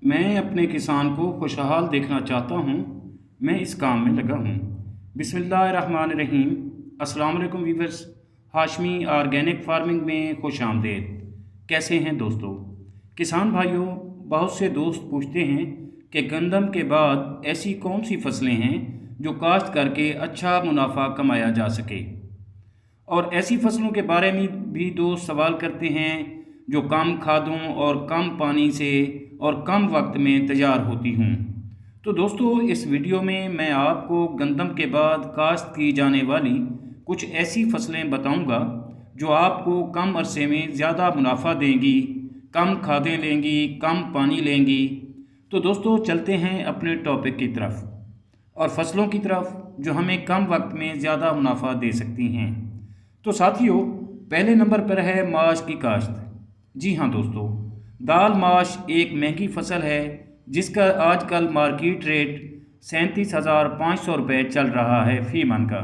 मैं अपने किसान को खुशहाल देखना चाहता हूँ। मैं इस काम में लगा हूँ। बिस्मिल्लाहिर्रहमानिर्रहीम। अस्सलाम वालेकुम वीवर्स। हाशमी ऑर्गेनिक फार्मिंग में खुश आमदेद। कैसे हैं दोस्तों? किसान भाइयों, बहुत से दोस्त पूछते हैं कि गंदम के बाद ऐसी कौन सी फसलें हैं जो काश्त करके अच्छा मुनाफा कमाया जा सके, और ऐसी फसलों के बारे में भी दोस्त सवाल करते हैं जो कम खादों और कम पानी से और कम वक्त में तैयार होती हूँ। तो दोस्तों, इस वीडियो में मैं आपको गंदम के बाद काश्त की जाने वाली कुछ ऐसी फसलें बताऊंगा जो आपको कम अरसे में ज़्यादा मुनाफा देंगी, कम खादें लेंगी, कम पानी लेंगी। तो दोस्तों, चलते हैं अपने टॉपिक की तरफ और फसलों की तरफ जो हमें कम वक्त में ज़्यादा मुनाफा दे सकती हैं। तो साथियों, पहले नंबर पर है माश की काश्त। जी हाँ दोस्तों, दाल माश एक महंगी फसल है जिसका आजकल मार्केट रेट 37,500 रुपये चल रहा है फ़ी मन का,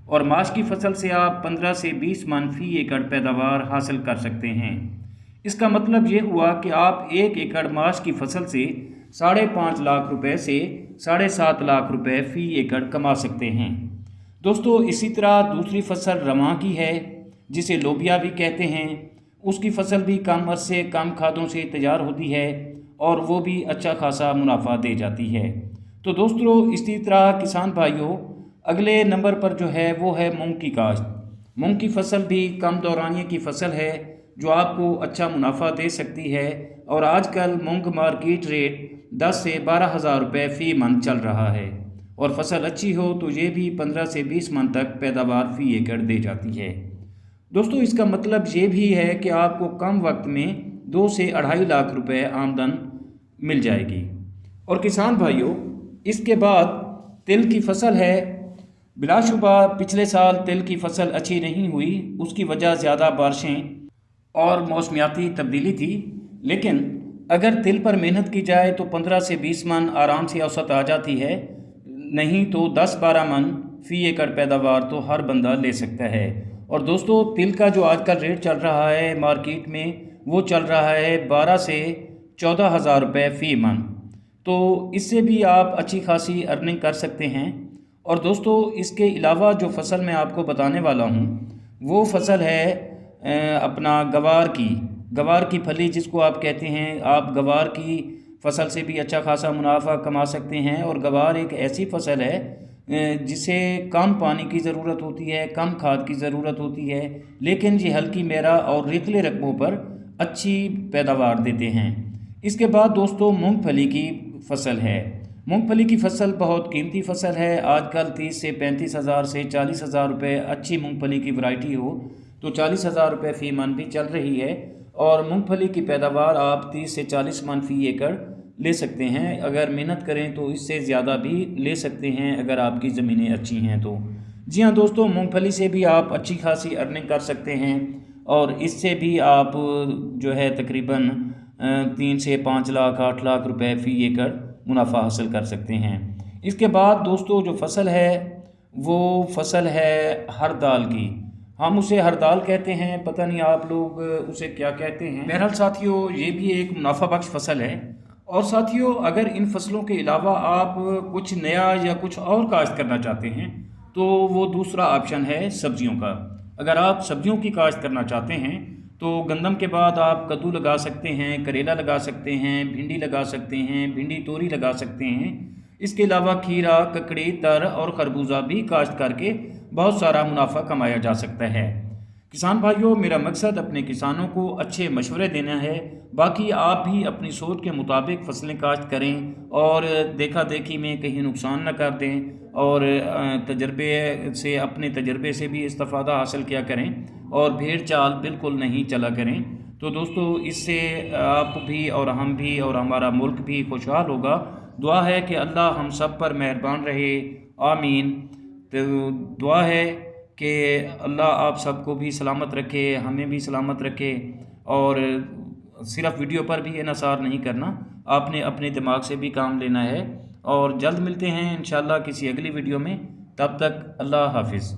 और माश की फसल से आप 15 से 20 मन फ़ी एकड़ पैदावार हासिल कर सकते हैं। इसका मतलब ये हुआ कि आप 1 एकड़ माश की फसल से 5.5 लाख रुपए से 7.5 लाख रुपए फ़ी एकड़ कमा सकते हैं। दोस्तों, इसी तरह दूसरी फसल रवां की है जिसे लोबिया भी कहते हैं। उसकी फसल भी कम अरसे कम खादों से तैयार होती है और वो भी अच्छा खासा मुनाफा दे जाती है। तो दोस्तों, इसी तरह किसान भाइयों, अगले नंबर पर जो है वो है मूंग की काश्त। मूंग की फसल भी कम दौरानिए की फसल है जो आपको अच्छा मुनाफा दे सकती है, और आजकल मूंग मार्केट रेट 10 से 12 हज़ार रुपये फ़ी मन चल रहा है, और फसल अच्छी हो तो ये भी 15 से 20 मन तक पैदावार फ़ी एकड़ दे जाती है। दोस्तों, इसका मतलब ये भी है कि आपको कम वक्त में 2 से 2.5 लाख रुपए आमदन मिल जाएगी। और किसान भाइयों, इसके बाद तिल की फसल है। बिलाशुबा पिछले साल तिल की फसल अच्छी नहीं हुई, उसकी वजह ज़्यादा बारिशें और मौसमियाती तब्दीली थी, लेकिन अगर तिल पर मेहनत की जाए तो 15 से 20 मन आराम से औसत आ जाती है, नहीं तो 10-12 मन फ़ी एकड़ पैदावार तो हर बंदा ले सकता है। और दोस्तों, तिल का जो आजकल रेट चल रहा है मार्केट में, वो चल रहा है 12 से 14 हज़ार रुपये फ़ी मन। तो इससे भी आप अच्छी खासी अर्निंग कर सकते हैं। और दोस्तों, इसके अलावा जो फसल मैं आपको बताने वाला हूँ वो फसल है अपना गवार की फली जिसको आप कहते हैं। आप गवार की फसल से भी अच्छा खासा मुनाफा कमा सकते हैं। और गवार एक ऐसी फसल है जिसे कम पानी की ज़रूरत होती है, कम खाद की ज़रूरत होती है, लेकिन ये हल्की मेरा और रेतले रकबों पर अच्छी पैदावार देते हैं। इसके बाद दोस्तों, मूंगफली की फसल है। मूंगफली की फसल बहुत कीमती फसल है। आजकल 30 से 35 हज़ार से 40 हज़ार रुपये अच्छी मूंगफली की वैरायटी हो तो 40 हज़ार रुपये फ़ी मन भी चल रही है, और मूंगफली की पैदावार आप 30 से 40 मन फ़ी एकड़ ले सकते हैं। अगर मेहनत करें तो इससे ज़्यादा भी ले सकते हैं अगर आपकी ज़मीनें अच्छी हैं तो। जी हाँ दोस्तों, मूंगफली से भी आप अच्छी खासी अर्निंग कर सकते हैं, और इससे भी आप जो है तकरीबन 3 से 5 लाख 8 लाख रुपए फ़ी एकड़ मुनाफा हासिल कर सकते हैं। इसके बाद दोस्तों, जो फसल है वो फसल है हर दाल की। हम उसे हर दाल कहते हैं, पता नहीं आप लोग उसे क्या कहते हैं। बहरहाल साथियों, ये भी एक मुनाफा बख्श फसल है। और साथियों, अगर इन फसलों के अलावा आप कुछ नया या कुछ और काश्त करना चाहते हैं तो वो दूसरा ऑप्शन है सब्जियों का। अगर आप सब्जियों की काश्त करना चाहते हैं तो गंदम के बाद आप कद्दू लगा सकते हैं, करेला लगा सकते हैं, भिंडी लगा सकते हैं, भिंडी तोरी लगा सकते हैं। इसके अलावा खीरा, ककड़ी, तर और खरबूजा भी काश्त करके बहुत सारा मुनाफा कमाया जा सकता है। किसान भाइयों, मेरा मकसद अपने किसानों को अच्छे मशवरे देना है। बाकी आप भी अपनी सोच के मुताबिक फसलें काश्त करें और देखा देखी में कहीं नुकसान न कर दें, और अपने तजर्बे से भी इस्तेफादा हासिल किया करें, और भेड़ चाल बिल्कुल नहीं चला करें। तो दोस्तों, इससे आप भी और हम भी और हमारा मुल्क भी खुशहाल होगा। दुआ है कि अल्लाह हम सब पर मेहरबान रहे, आमीन। तो दुआ है कि अल्लाह आप सबको भी सलामत रखे, हमें भी सलामत रखे। और सिर्फ वीडियो पर भी इन्हिसार नहीं करना, आपने अपने दिमाग से भी काम लेना है। और जल्द मिलते हैं इंशाल्लाह किसी अगली वीडियो में। तब तक अल्लाह हाफिज़।